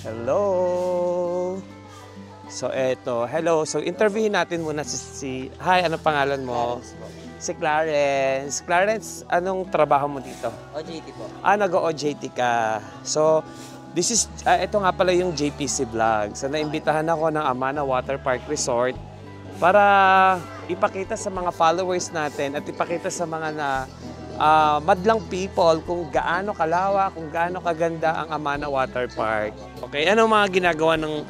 Hello. So eto, hello. So interviewin natin muna Hi, anong pangalan mo? Clarence po. Si Clarence. Clarence, anong trabaho mo dito? OJT po. Nag-OJT ka. So ito nga pala yung JPC Vlog. So naimbitahan ako ng Amana Water Park Resort para ipakita sa mga followers natin at ipakita sa mga madlang people kung gaano kalawak, kung gaano kaganda ang Amana Water Park. Okay, ano mga ginagawa ng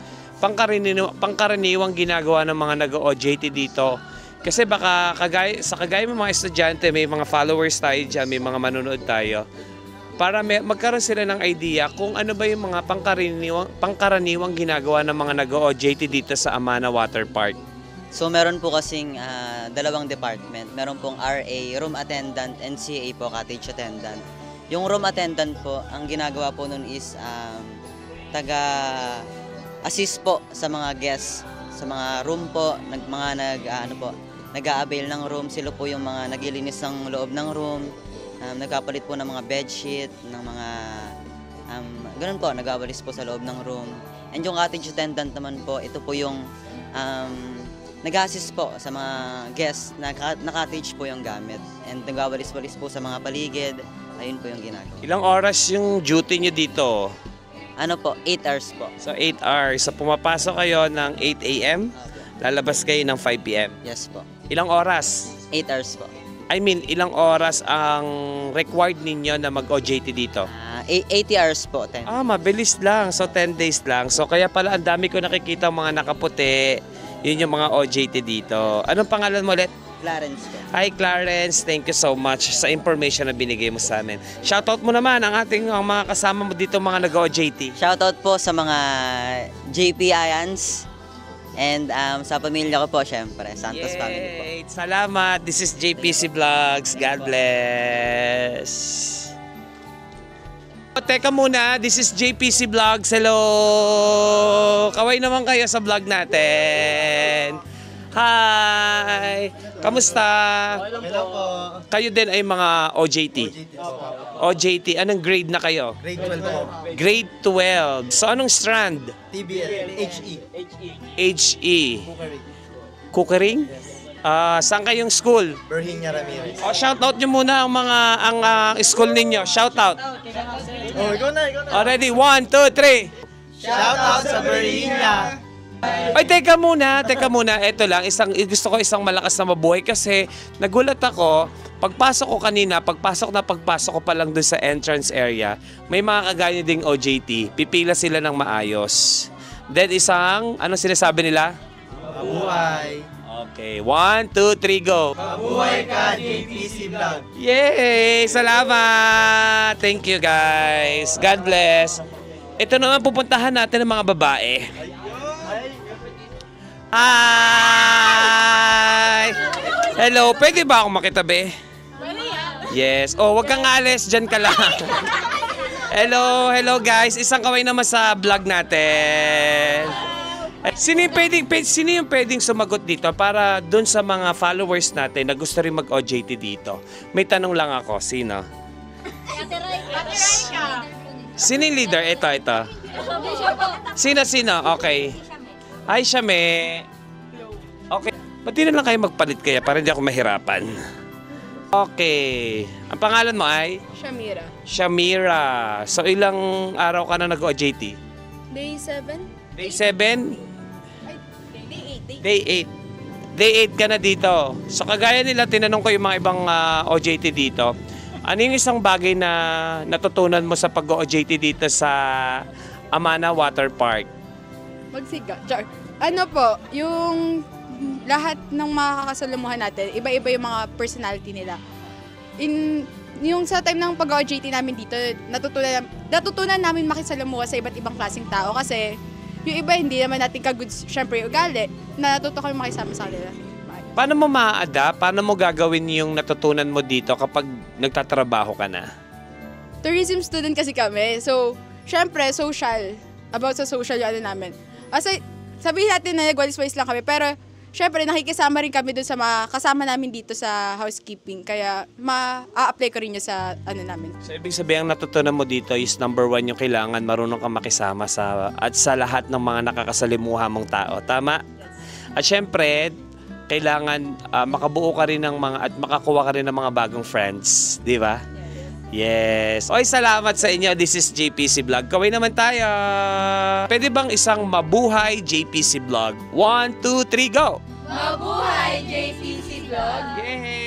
pangkaraniwang ginagawa ng mga nag-OJT dito? Kasi baka kagaya ng mga estudyante, may mga followers tayo dyan, may mga manonood tayo. Para magkaroon sila ng idea kung ano ba yung mga pangkaraniwang ginagawa ng mga nag-OJT dito sa Amana Water Park. So meron po kasing dalawang department. Meron pong RA, room attendant, and CA po, cottage attendant. Yung room attendant po, ang ginagawa po nun is taga-assist po sa mga guests, sa mga room po, nag-a-avail ng room. Sila po yung mga naglilinis ng loob ng room, nagpapalit po ng mga bedsheet, ng mga ganun po, nag-awalis po sa loob ng room. And yung cottage attendant naman po, ito po yung nag-assist po sa mga guests na cottage po yung gamit. And nag-awalis-walis po sa mga paligid. Ayun po yung ginagawa. Ilang oras yung duty nyo dito? Ano po, 8 hours po. So 8 hours. So pumapasok kayo ng 8 a.m., lalabas kayo ng 5 p.m. Yes po. Ilang oras? 8 hours po. I mean, ilang oras ang required ninyo na mag-OJT dito? 80 hours po. 10. Mabilis lang. So 10 days lang. So kaya pala ang dami ko nakikita mga nakaputi. Yun yung mga OJT dito. Anong pangalan mo ulit? Clarence po. Hi Clarence, thank you so much sa information na binigay mo sa amin. Shoutout mo naman ang mga kasama mo dito mga nag-OJT. Shoutout po sa mga JP Ians and sa pamilya ko po syempre, Santos family po. Salamat. This is JPC Vlogs. God bless. Teka muna, this is JPC Vlogs. Hello! Kaway naman kayo sa vlog natin. Hi! Kamusta? Hello po. Kayo din ay mga OJT? OJT. Anong grade na kayo? Grade 12 po. Grade 12. So anong strand? TBL. HE. HE. Kukari. Cookering? Saan kayong school? Berhinya Ramirez. Shoutout nyo muna ang school ninyo. Shoutout. Oh, ikaw na. Already, 1, 2, 3. Shout out sa Berhinya. Ay, teka muna. Ito lang, gusto ko isang malakas na mabuhay kasi nagulat ako. Pagpasok ko kanina, pagpasok ko pa lang doon sa entrance area, may mga kagaya ding OJT. Pipila sila ng maayos. Then anong sinasabi nila? Mabuhay. Okay, 1, 2, 3, go. Mabuhay ka, JPC Vlog. Yay! Salamat! Thank you guys. God bless. Ito naman pupuntahan natin ng mga babae. Hi! Hello, pwede ba akong makitabi? Yes. Wag kang alis, dyan ka lang. Hello guys. Isang kaway naman sa vlog natin. Sino yung pwedeng sumagot dito para dun sa mga followers natin na gusto rin mag-OJT dito? May tanong lang ako. Sino? Sino yung leader? Ito. Sino? Okay. Hi, Shame. Okay. Pati na lang kayo magpalit kaya para hindi ako mahirapan. Okay. Ang pangalan mo ay? Shamira. Shamira. So, ilang araw ka na nag-OJT? Day 7? Day 7? Day 8. Day 8 ka na dito. So kagaya nila, tinanong ko yung mga ibang OJT dito. Ano yung isang bagay na natutunan mo sa pag-OJT dito sa Amana Water Park? Magsiga. Char. Ano po, yung lahat ng makakasalamuhan natin, iba-iba yung mga personality nila. Yung sa time ng pag-OJT namin dito, natutunan namin makisalamuha sa iba't ibang klaseng tao kasi yung iba hindi naman natin ka-goods, syempre ugali, na natuto kami makisama sa kanila. Paano mo ma-adapt? Paano mo gagawin yung natutunan mo dito kapag nagtatrabaho ka na? Tourism student kasi kami, so syempre social, about sa social yung ano namin. Kasi sabihin natin na nagwalis-walis lang kami, pero syempre nakikisama rin kami doon sa mga kasama namin dito sa housekeeping. Kaya ma-apply ko rin yun sa ano namin. So, ibig sabihin, ang natutunan mo dito is number 1 yung kailangan marunong kang makisama at sa lahat ng mga nakakasalimuha mong tao. Tama? At syempre, kailangan makabuo ka rin ng mga at makakuha ka rin ng mga bagong friends. Di ba? Yes. Oy, salamat sa inyo. This is JPC Vlog. Kaway naman tayo. Pwede bang isang mabuhay JPC Vlog? 1, 2, 3, go! Mabuhay JPC Vlog! Yay!